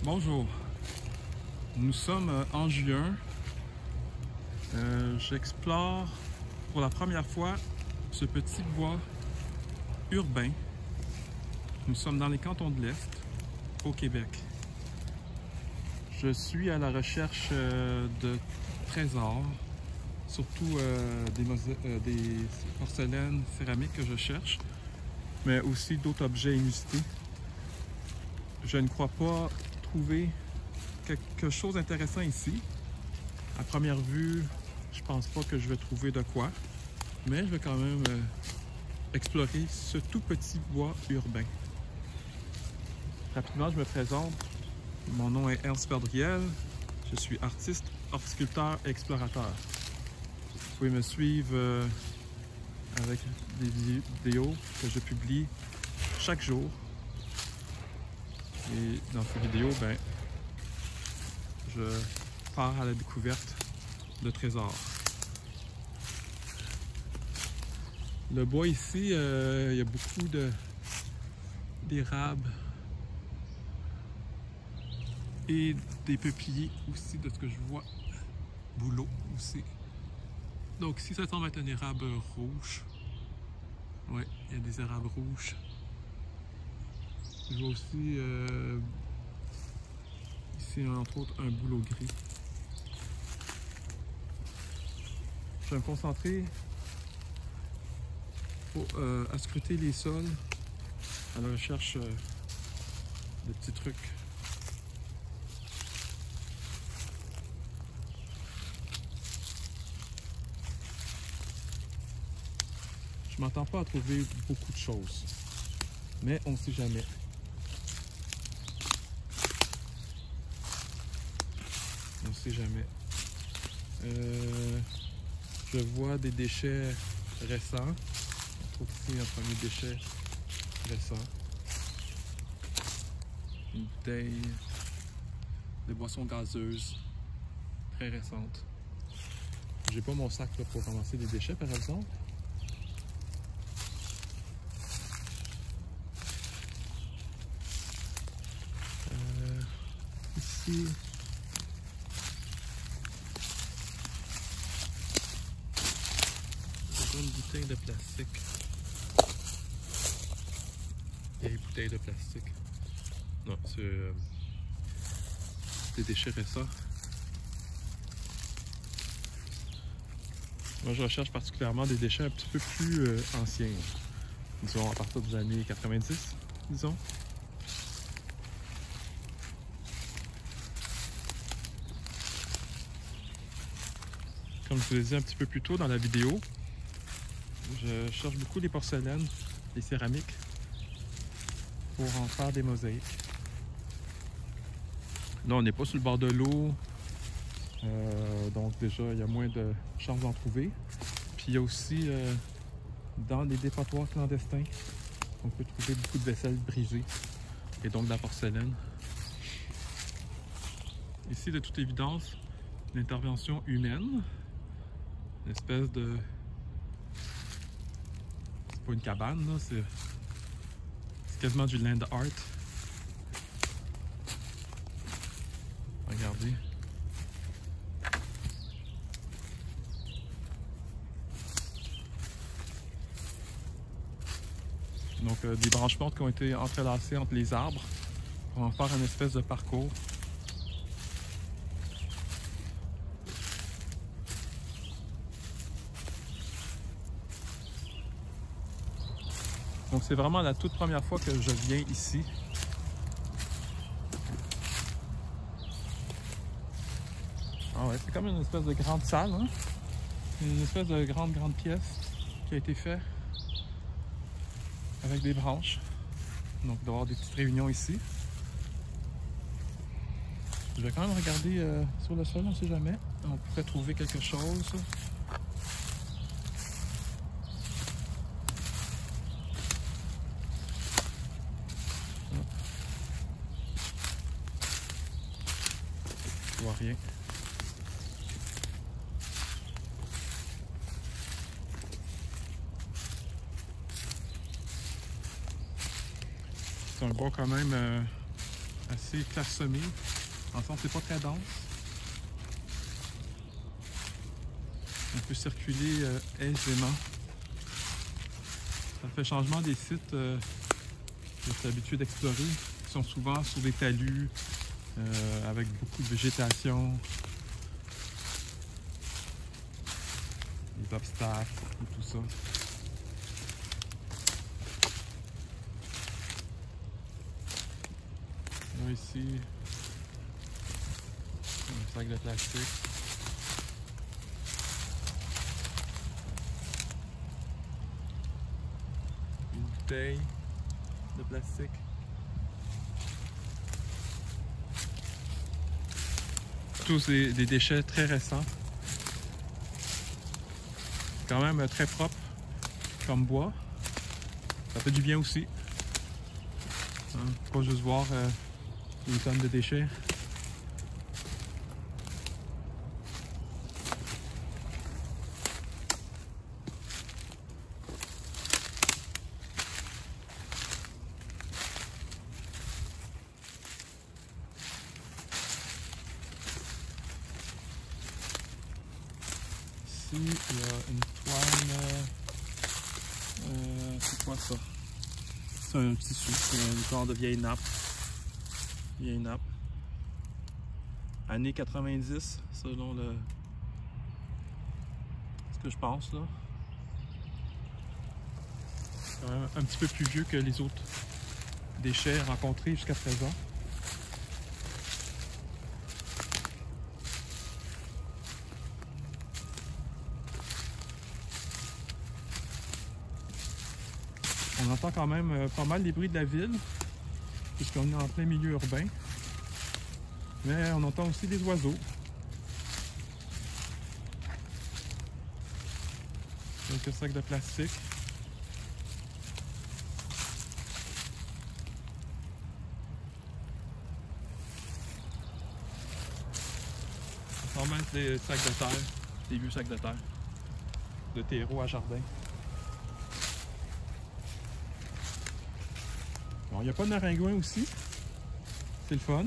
Bonjour, nous sommes en juin. J'explore pour la première fois ce petit bois urbain. Nous sommes dans les cantons de l'Est, au Québec. Je suis à la recherche de trésors, surtout des porcelaines céramiques que je cherche, mais aussi d'autres objets inusités. Je ne crois pas trouver quelque chose d'intéressant ici. À première vue, je pense pas que je vais trouver de quoi, mais je vais quand même explorer ce tout petit bois urbain. Rapidement, je me présente. Mon nom est Ernst Perdriel. Je suis artiste, horticulteur et explorateur. Vous pouvez me suivre avec des vidéos que je publie chaque jour. Et dans ces vidéos, je pars à la découverte de trésors. Le bois ici, il y a beaucoup d'érables et des peupliers aussi, de ce que je vois. Bouleau aussi. Donc ici, ça semble être un érable rouge. Oui, il y a des érables rouges. Je vois aussi ici, entre autres, un bouleau gris. Je vais me concentrer à scruter les sols à la recherche de petits trucs. Je m'attends pas à trouver beaucoup de choses, mais on ne sait jamais. On ne sait jamais. Je vois des déchets récents. On trouve ici un premier déchet récent. Une bouteille de boisson gazeuse très récente. J'ai pas mon sac là, pour ramasser des déchets par exemple. Ici, une bouteille de plastique. Vieille bouteille de plastique. Non, c'est des déchets récents. Moi, je recherche particulièrement des déchets un petit peu plus anciens. Disons à partir des années 90, disons. Comme je vous l'ai dit un petit peu plus tôt dans la vidéo, je cherche beaucoup les porcelaines, les céramiques, pour en faire des mosaïques. Là, on n'est pas sur le bord de l'eau, donc déjà, il y a moins de chances d'en trouver. Puis il y a aussi, dans les dépotoirs clandestins, on peut trouver beaucoup de vaisselle brisée, et donc de la porcelaine. Ici, de toute évidence, une intervention humaine, une espèce de... C'est pas une cabane, là, c'est quasiment du land art. Regardez. Donc des branches mortes qui ont été entrelacées entre les arbres pour en faire une espèce de parcours. Donc c'est vraiment la toute première fois que je viens ici. Ah ouais, c'est comme une espèce de grande salle, hein? Une espèce de grande pièce qui a été faite avec des branches. Donc il doit y avoir des petites réunions ici. Je vais quand même regarder sur le sol, on ne sait jamais. On pourrait trouver quelque chose. Je vois rien. C'est un bois quand même assez clairsemé. En fond, c'est pas très dense. On peut circuler aisément. Ça fait changement des sites que j'étais habitué d'explorer, qui sont souvent sur des talus, avec beaucoup de végétation, des obstacles et tout ça. Là, ici, un sac de plastique. Une bouteille de plastique. Tous des déchets très récents. Quand même très propre comme bois. Ça fait du bien aussi. Hein, pas juste voir des tonnes de déchets. Ici, il y a une toile. C'est quoi ça? C'est un tissu, c'est un genre de vieille nappe. Vieille nappe. Années 90, selon ce que je pense là. C'est quand même un petit peu plus vieux que les autres déchets rencontrés jusqu'à présent. On entend quand même pas mal les bruits de la ville, puisqu'on est en plein milieu urbain. Mais on entend aussi des oiseaux. Quelques sacs de plastique. On entend même des sacs de terre, des vieux sacs de terre, de terreau à jardin. Bon, il n'y a pas de maringouin aussi. C'est le fun.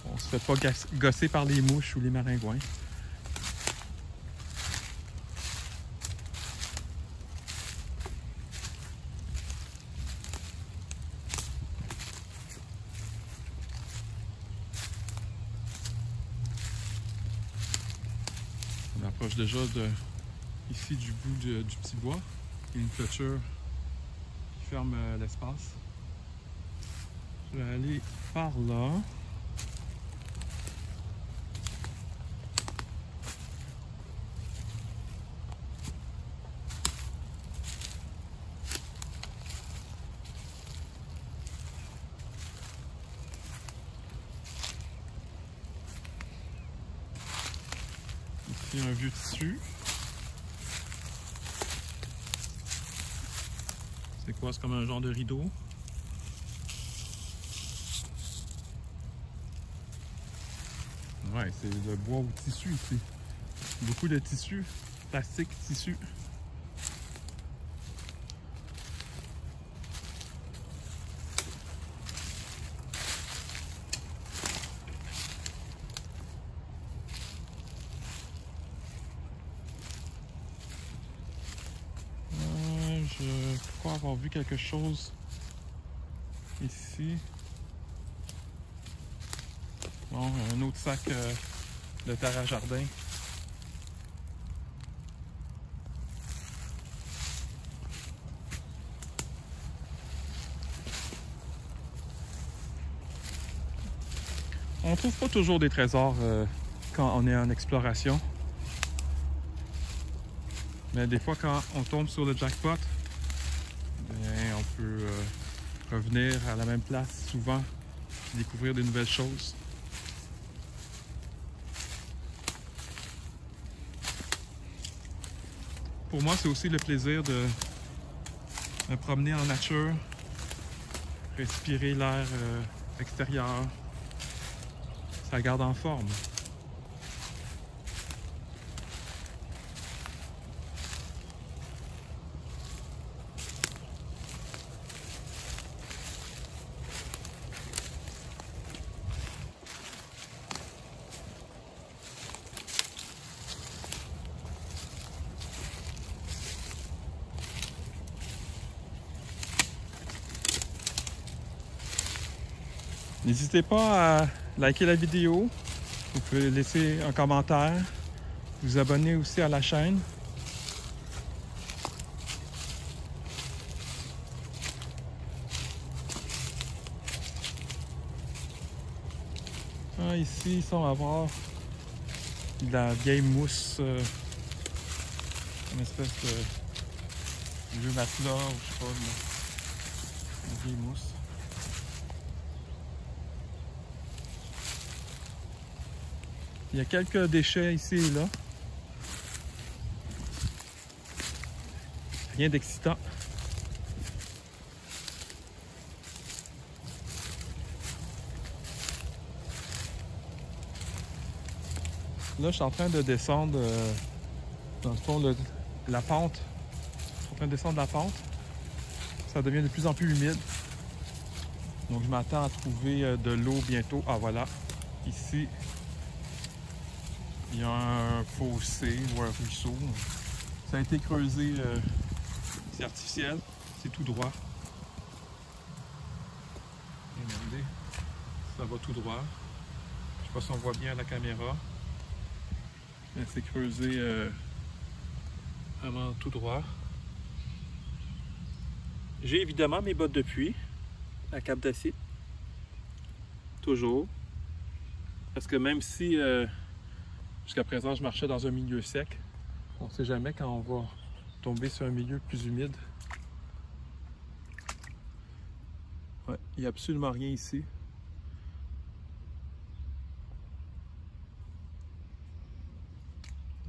On se fait pas gosser par les mouches ou les maringouins. On approche déjà ici du bout du petit bois. Il y a une clôture qui ferme l'espace. Je vais aller par là. Ici un vieux tissu. C'est quoi? C'est comme un genre de rideau. Ouais, c'est le bois ou tissu ici. Beaucoup de tissu, plastique, tissu. Je crois avoir vu quelque chose ici. Bon, un autre sac de terre à jardin. On trouve pas toujours des trésors quand on est en exploration. Mais des fois, quand on tombe sur le jackpot, bien, on peut revenir à la même place souvent, découvrir de nouvelles choses. Pour moi, c'est aussi le plaisir de me promener en nature, respirer l'air extérieur. Ça garde en forme. N'hésitez pas à liker la vidéo. Vous pouvez laisser un commentaire. Vous abonner aussi à la chaîne. Ah, ici, on va voir de la vieille mousse. Une espèce de vieux matelas ou je sais pas, une vieille mousse. Il y a quelques déchets ici et là. Rien d'excitant. Là, je suis en train de descendre, dans le fond, la pente. Je suis en train de descendre la pente. Ça devient de plus en plus humide. Donc, je m'attends à trouver de l'eau bientôt. Ah, voilà. Ici, il y a un fossé ou un ruisseau. Ça a été creusé. C'est artificiel. C'est tout droit. Regardez. Ça va tout droit. Je sais pas si on voit bien à la caméra. C'est creusé vraiment tout droit. J'ai évidemment mes bottes de pluie à Cap d'Acier. Toujours. Parce que même si jusqu'à présent je marchais dans un milieu sec, on ne sait jamais quand on va tomber sur un milieu plus humide. Ouais, il n'y a absolument rien ici.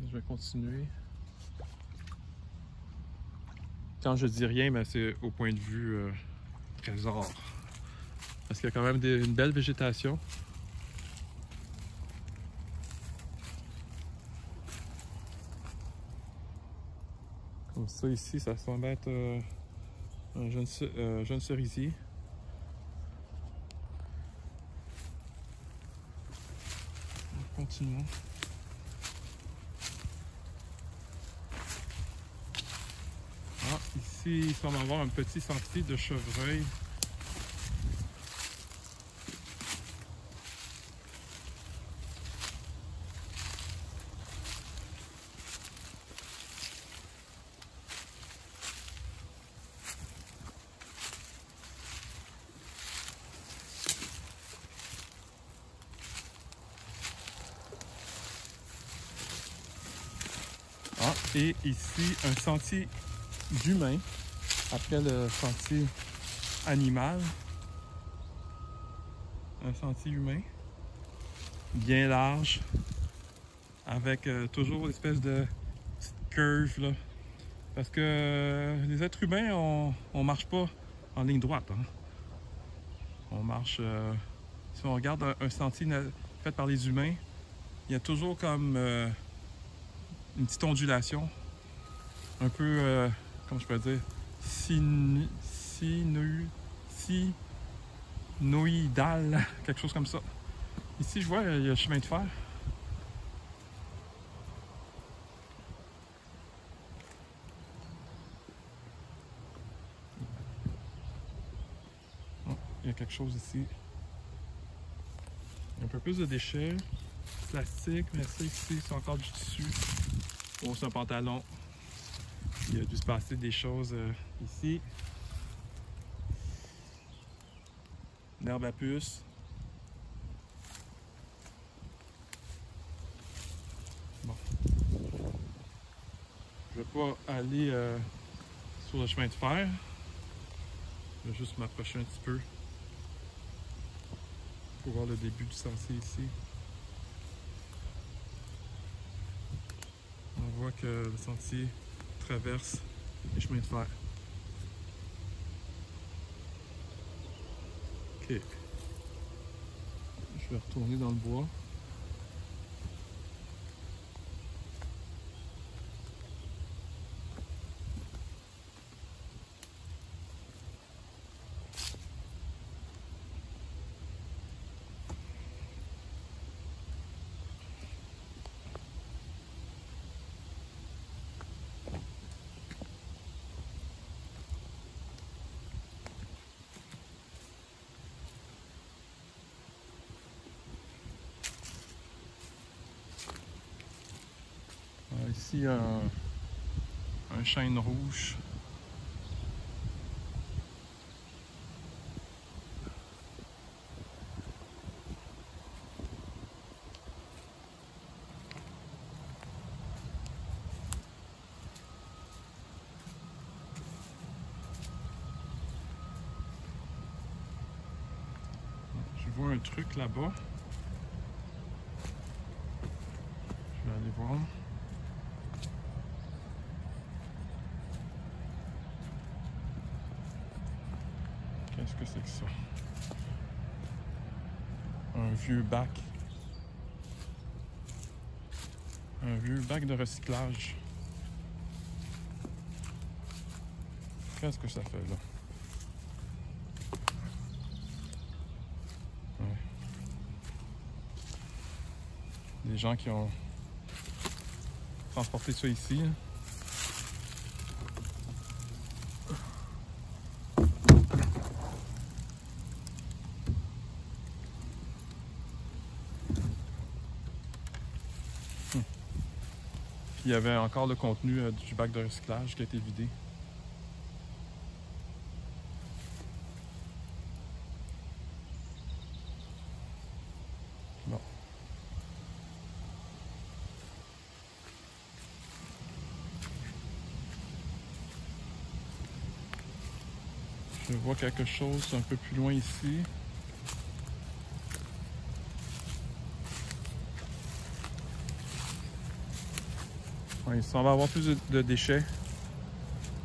Je vais continuer. Quand je dis rien, ben c'est au point de vue trésor. Parce qu'il y a quand même une belle végétation. Comme ça ici, ça semble être un jeune cerisier. Continuons. Ah, ici, il semble avoir un petit sentier de chevreuil. Ah, et ici, un sentier d'humain, après le sentier animal. Un sentier humain, bien large, avec toujours l'espèce de petite curve, là. Parce que les êtres humains, on marche pas en ligne droite. Hein. On marche... si on regarde un sentier fait par les humains, il y a toujours comme une petite ondulation, un peu, comment je peux dire, sinoïdale, quelque chose comme ça. Ici, je vois, il y a le chemin de fer. Oh, il y a quelque chose ici. Un peu plus de déchets, plastique, mais ça ici, c'est encore du tissu. Oh, c'est un pantalon. Il a dû se passer des choses ici. L'herbe à puce. Bon. Je vais pas aller sur le chemin de fer. Je vais juste m'approcher un petit peu pour voir le début du sentier ici. On voit que le sentier traverse les chemins de fer. Ok. Je vais retourner dans le bois. ici un chêne rouge. Je vois un truc là-bas. Je vais aller voir. Qu'est-ce que c'est que ça? Un vieux bac. Un vieux bac de recyclage. Qu'est-ce que ça fait là? Ouais. Des gens qui ont transporté ça ici. Il y avait encore le contenu du bac de recyclage qui a été vidé. Bon. Je vois quelque chose un peu plus loin ici. Ouais, il semble avoir plus de déchets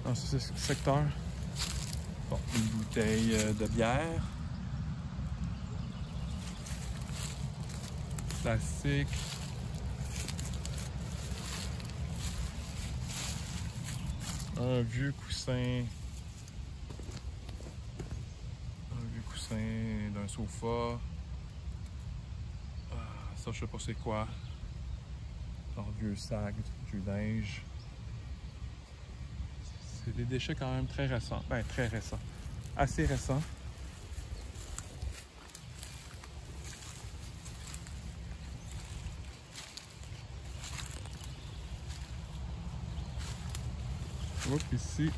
dans ce secteur. Bon, une bouteille de bière. Plastique. Un vieux coussin. Un vieux coussin d'un sofa. Ça, je sais pas c'est quoi. Un vieux sac, du linge. C'est des déchets quand même très récents. Ben, très récents. Assez récents. Oups, ici,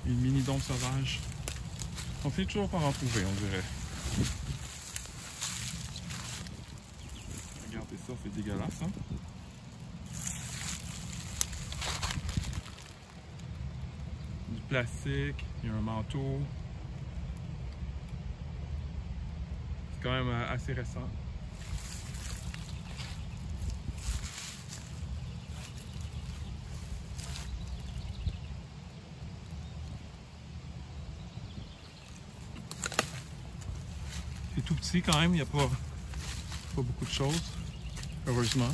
une mini dompe sauvage. On finit toujours par en trouver, on dirait. Regardez ça, c'est dégueulasse, hein? Du plastique, il y a un manteau. C'est quand même assez récent. C'est tout petit quand même, il n'y a pas beaucoup de choses, heureusement.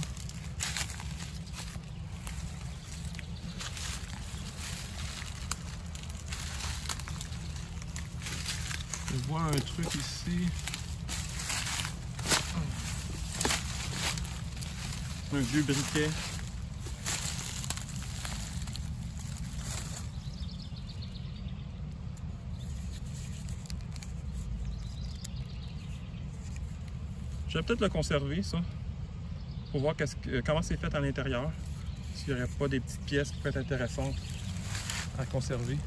Je vois un truc ici. Un vieux briquet. Je vais peut-être le conserver, ça, pour voir comment c'est fait à l'intérieur. S'il n'y aurait pas des petites pièces qui pourraient être intéressantes à conserver.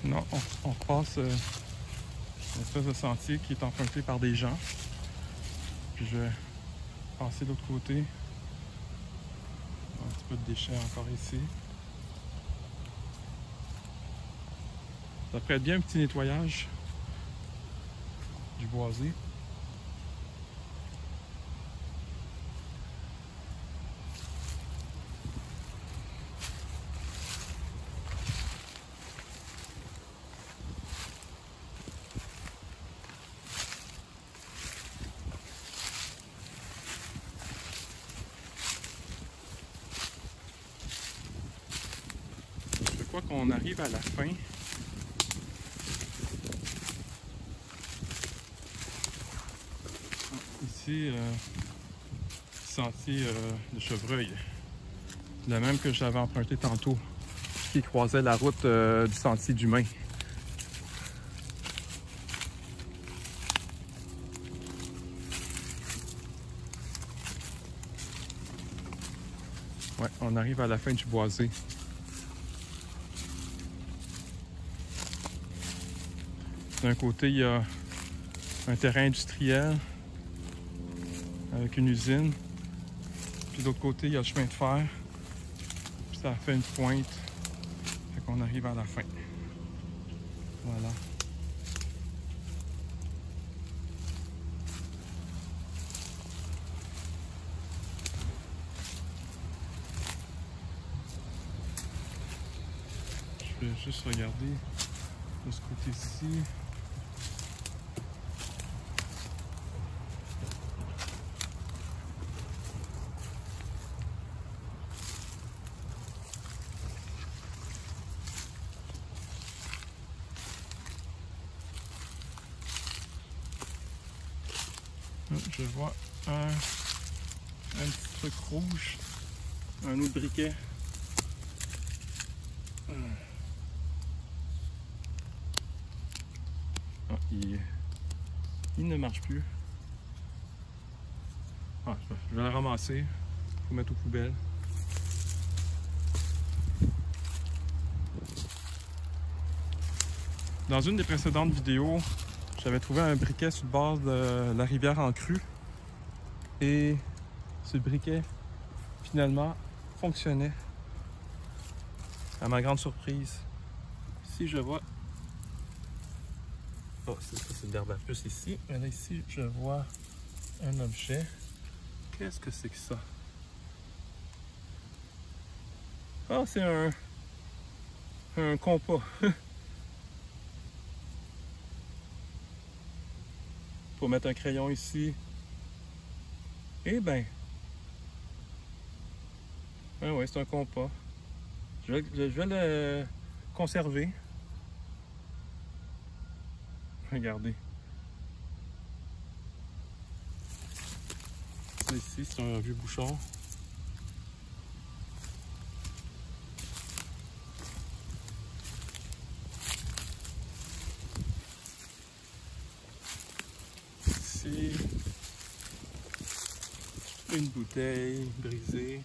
Non, on repasse une espèce de sentier qui est emprunté par des gens. Puis je vais passer de l'autre côté. Un petit peu de déchets encore ici. Ça ferait bien un petit nettoyage du boisé. qu'on arrive à la fin. Ici, sentier de chevreuil. Le même que j'avais emprunté tantôt, qui croisait la route du sentier d'Humain. Ouais, on arrive à la fin du boisé. D'un côté, il y a un terrain industriel avec une usine. Puis de l'autre côté, il y a le chemin de fer. Puis ça fait une pointe. Fait qu'on arrive à la fin. Voilà. Je vais juste regarder de ce côté-ci. Je vois un petit truc rouge, un autre briquet. Ah, il ne marche plus. Ah, je vais le ramasser, il faut mettre aux poubelles. Dans une des précédentes vidéos, j'avais trouvé un briquet sur le bord de la rivière en crue. Et ce briquet, finalement, fonctionnait. À ma grande surprise. Ici, je vois... Oh, c'est ça, c'est de l'herbe à puce ici. Mais là, ici, je vois un objet. Qu'est-ce que c'est que ça? Ah, c'est un compas. Pour mettre un crayon ici. Eh ben. Ah ouais, c'est un compas. Je vais le conserver. Regardez. Ça ici, c'est un vieux bouchon. Ici, une bouteille brisée.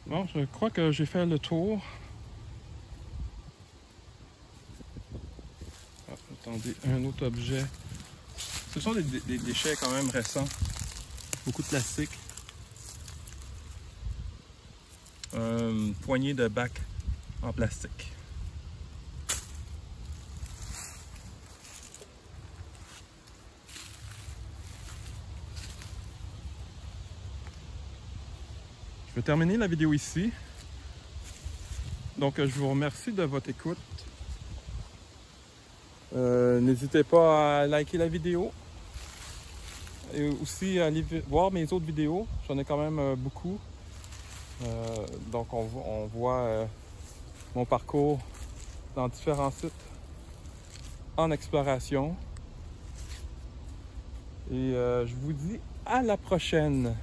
Bon, je crois que j'ai fait le tour. Ah, attendez, un autre objet. Ce sont des déchets quand même récents. Beaucoup de plastique. Une poignée de bacs en plastique. Je vais terminer la vidéo ici. Donc, je vous remercie de votre écoute. N'hésitez pas à liker la vidéo. Et aussi à aller voir mes autres vidéos. J'en ai quand même beaucoup. Donc, on voit mon parcours dans différents sites en exploration. Et je vous dis à la prochaine.